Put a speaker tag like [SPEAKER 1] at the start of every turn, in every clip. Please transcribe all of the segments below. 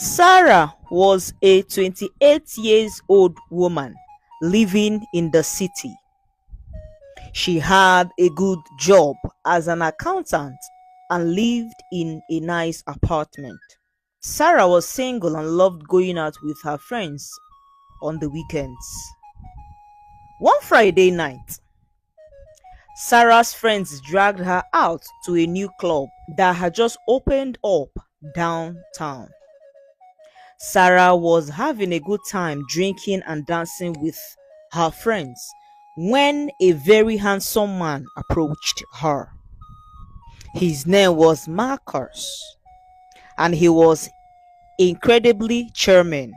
[SPEAKER 1] Sarah was a 28 years old woman living in the city. She had a good job as an accountant and lived in a nice apartment. Sarah was single and loved going out with her friends on the weekends. One Friday night, Sarah's friends dragged her out to a new club that had just opened up downtown. Sarah was having a good time drinking and dancing with her friends when a very handsome man approached her. His name was Marcus, and he was incredibly charming.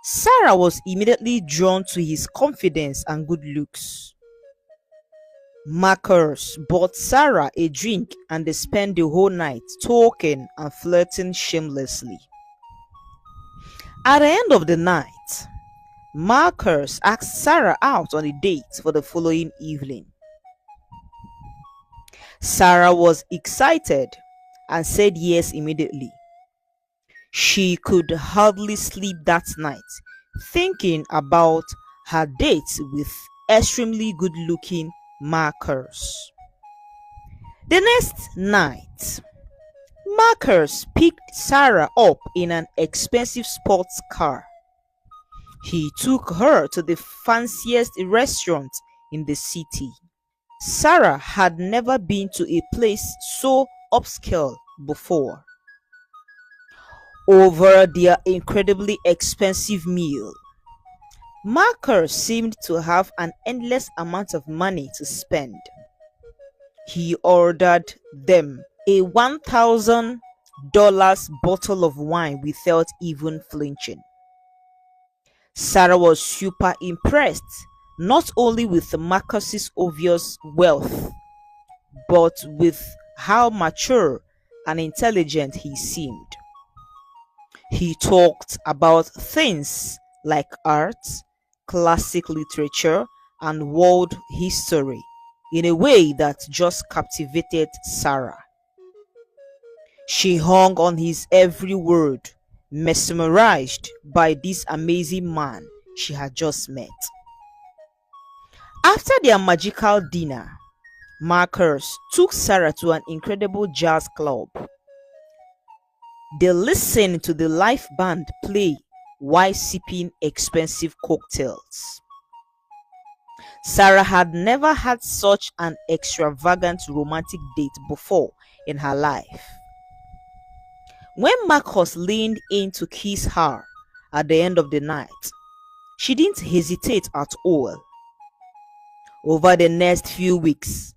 [SPEAKER 1] Sarah was immediately drawn to his confidence and good looks. Marcus bought Sarah a drink and they spent the whole night talking and flirting shamelessly. At the end of the night, Marcus asked Sarah out on a date for the following evening. Sarah was excited and said yes immediately. She could hardly sleep that night, thinking about her date with extremely good-looking Marcus. The next night, Marcus picked Sarah up in an expensive sports car. He took her to the fanciest restaurant in the city. Sarah had never been to a place so upscale before. Over their incredibly expensive meal, Marcus seemed to have an endless amount of money to spend. He ordered them a $1,000 bottle of wine without even flinching. Sarah was super impressed, not only with Marcus's obvious wealth, but with how mature and intelligent he seemed. He talked about things like art, classic literature, and world history in a way that just captivated Sarah. She hung on his every word, mesmerized by this amazing man she had just met. After their magical dinner, Marcus took Sarah to an incredible jazz club. They listened to the live band play while sipping expensive cocktails. Sarah had never had such an extravagant romantic date before in her life. When Marcus leaned in to kiss her at the end of the night, she didn't hesitate at all. Over the next few weeks,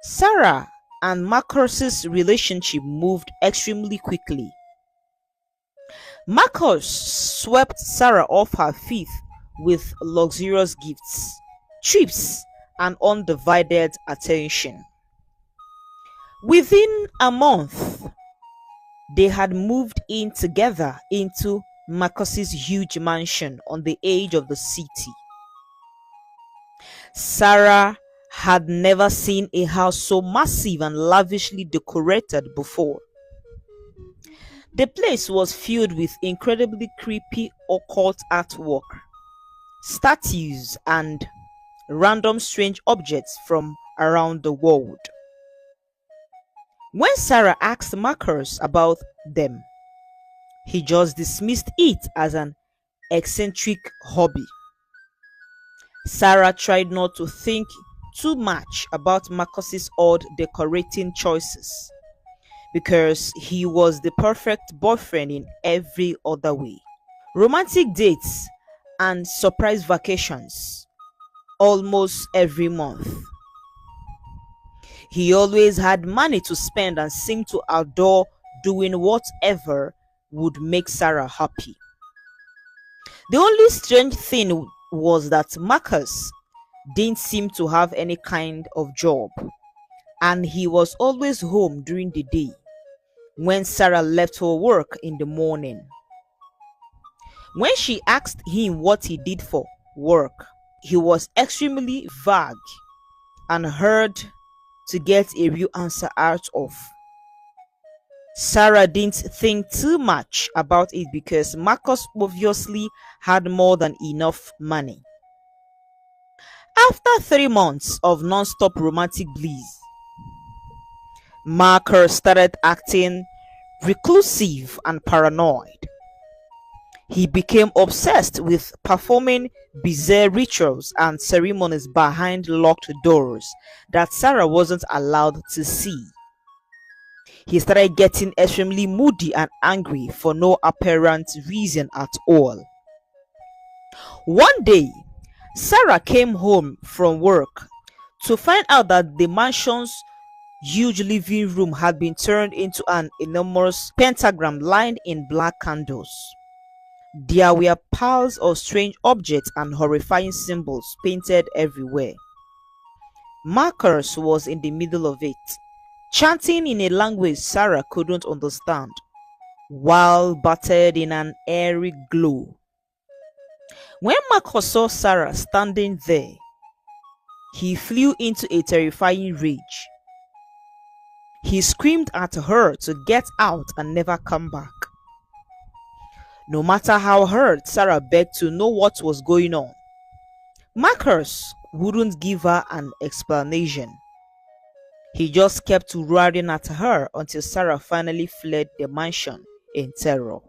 [SPEAKER 1] Sarah and Marcus's relationship moved extremely quickly. Marcus swept Sarah off her feet with luxurious gifts, trips, and undivided attention. Within a month, they had moved in together into Marcus's huge mansion on the edge of the city. Sarah had never seen a house so massive and lavishly decorated before. The place was filled with incredibly creepy occult artwork, statues, and random strange objects from around the world. When Sarah asked Marcus about them, he just dismissed it as an eccentric hobby. Sarah tried not to think too much about Marcus's odd decorating choices, because he was the perfect boyfriend in every other way. Romantic dates and surprise vacations almost every month. He always had money to spend and seemed to adore doing whatever would make Sarah happy. The only strange thing was that Marcus didn't seem to have any kind of job, and he was always home during the day when Sarah left for work in the morning. When she asked him what he did for work, he was extremely vague and hard to get a real answer out of. Sarah didn't think too much about it because Marcus obviously had more than enough money. After 3 months of non-stop romantic bliss, Marcus started acting reclusive and paranoid. He became obsessed with performing bizarre rituals and ceremonies behind locked doors that Sarah wasn't allowed to see. He started getting extremely moody and angry for no apparent reason at all. One day, Sarah came home from work to find out that the mansion's huge living room had been turned into an enormous pentagram lined in black candles. There were piles of strange objects and horrifying symbols painted everywhere. Marcus was in the middle of it, chanting in a language Sarah couldn't understand, while bathed in an airy glow. When Marcus saw Sarah standing there, he flew into a terrifying rage. He screamed at her to get out and never come back. No matter how hurt Sarah begged to know what was going on, Marcus wouldn't give her an explanation. He just kept roaring at her until Sarah finally fled the mansion in terror.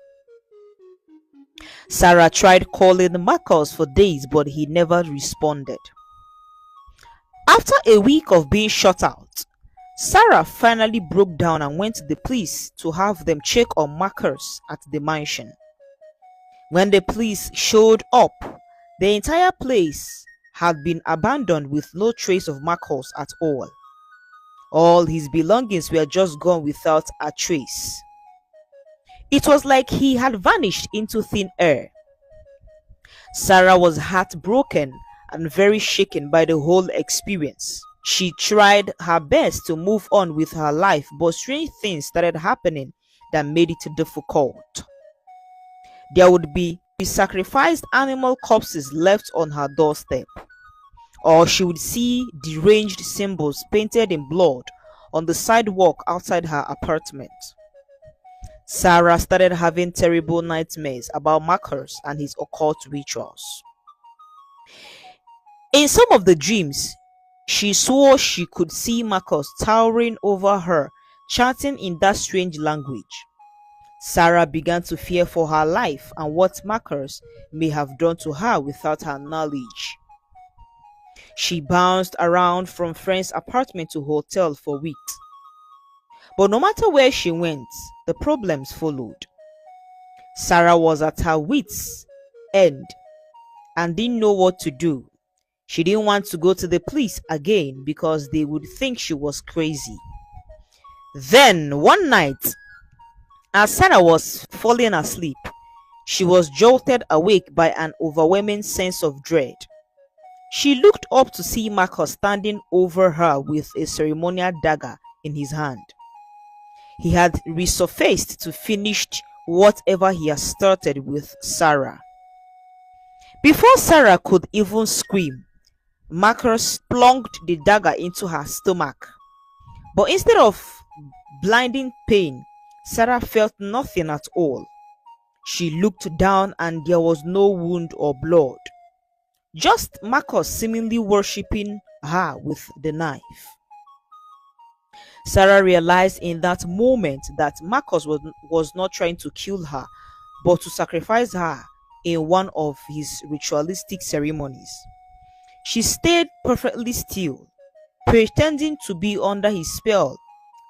[SPEAKER 1] Sarah tried calling Marcus for days, but he never responded. After a week of being shut out, Sarah finally broke down and went to the police to have them check on Marcus at the mansion. When the police showed up, the entire place had been abandoned with no trace of Marcus at all. All his belongings were just gone without a trace. It was like he had vanished into thin air. Sarah was heartbroken and very shaken by the whole experience. She tried her best to move on with her life, but strange things started happening that made it difficult. There would be sacrificed animal corpses left on her doorstep, or she would see deranged symbols painted in blood on the sidewalk outside her apartment. Sarah started having terrible nightmares about Marcus and his occult rituals. In some of the dreams, she swore she could see Marcus towering over her, chanting in that strange language. Sarah began to fear for her life and what Marcus may have done to her without her knowledge. She bounced around from friend's apartment to hotel for weeks. But no matter where she went, the problems followed. Sarah was at her wits' end and didn't know what to do. She didn't want to go to the police again because they would think she was crazy. Then, one night, as Sarah was falling asleep, she was jolted awake by an overwhelming sense of dread. She looked up to see Marcus standing over her with a ceremonial dagger in his hand. He had resurfaced to finish whatever he had started with Sarah. Before Sarah could even scream, Marcus plunged the dagger into her stomach. But instead of blinding pain, Sarah felt nothing at all. She looked down and there was no wound or blood. Just Marcus seemingly worshipping her with the knife. Sarah realized in that moment that Marcus was not trying to kill her, but to sacrifice her in one of his ritualistic ceremonies. She stayed perfectly still, pretending to be under his spell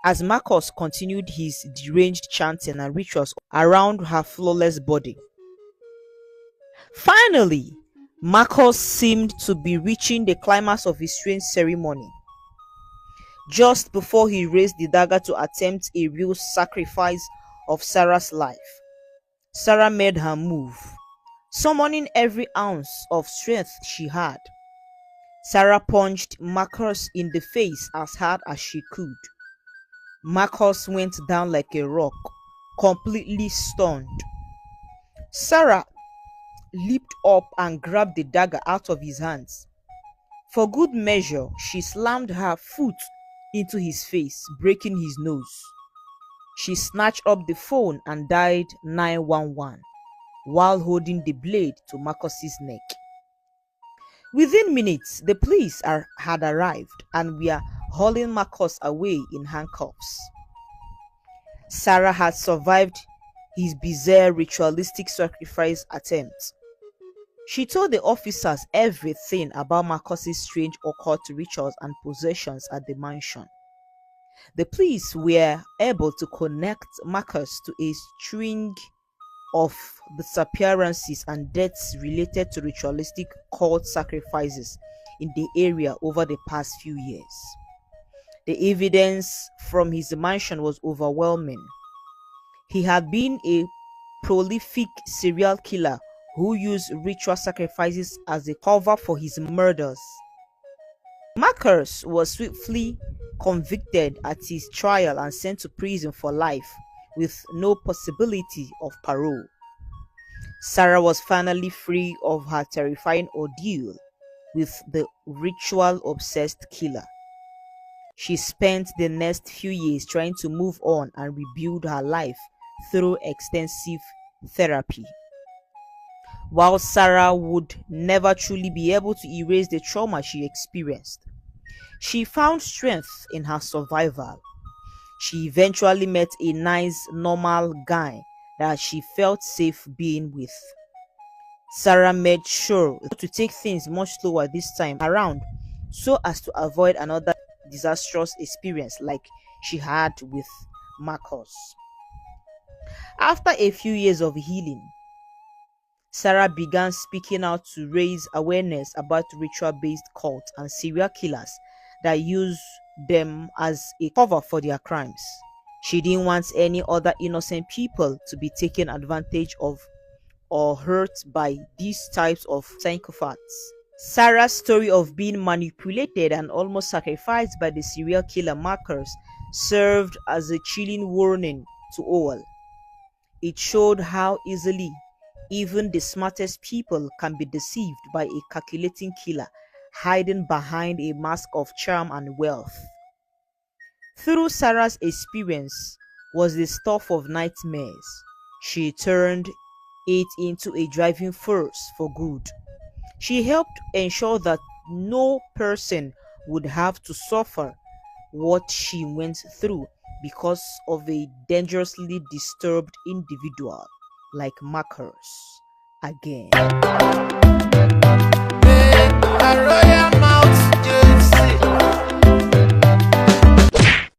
[SPEAKER 1] as Marcus continued his deranged chanting and rituals around her flawless body. Finally, Marcus seemed to be reaching the climax of his strange ceremony. Just before he raised the dagger to attempt a real sacrifice of Sarah's life, Sarah made her move, summoning every ounce of strength she had. Sarah punched Marcus in the face as hard as she could. Marcus went down like a rock, completely stunned. Sarah leaped up and grabbed the dagger out of his hands. For good measure, she slammed her foot into his face, breaking his nose. She snatched up the phone and dialed 911 while holding the blade to Marcus's neck. Within minutes, the police had arrived and were hauling Marcus away in handcuffs. Sarah had survived his bizarre ritualistic sacrifice attempt. She told the officers everything about Marcus's strange occult rituals and possessions at the mansion. The police were able to connect Marcus to a string of disappearances and deaths related to ritualistic cult sacrifices in the area over the past few years. The evidence from his mansion was overwhelming. He had been a prolific serial killer who used ritual sacrifices as a cover for his murders. Marcus was swiftly convicted at his trial and sent to prison for life with no possibility of parole. Sarah was finally free of her terrifying ordeal with the ritual-obsessed killer. She spent the next few years trying to move on and rebuild her life through extensive therapy. While Sarah would never truly be able to erase the trauma she experienced, she found strength in her survival. She eventually met a nice, normal guy that she felt safe being with. Sarah made sure to take things much slower this time around so as to avoid another disastrous experience like she had with Marcus. After a few years of healing, Sarah began speaking out to raise awareness about ritual-based cults and serial killers that use them as a cover for their crimes. She didn't want any other innocent people to be taken advantage of or hurt by these types of psychopaths. Sarah's story of being manipulated and almost sacrificed by the serial killer Marcus served as a chilling warning to all. It showed how easily even the smartest people can be deceived by a calculating killer hiding behind a mask of charm and wealth. Through Sarah's experience was the stuff of nightmares, she turned it into a driving force for good. She helped ensure that no person would have to suffer what she went through because of a dangerously disturbed individual like Marcus again.
[SPEAKER 2] A royal mouth, juicy.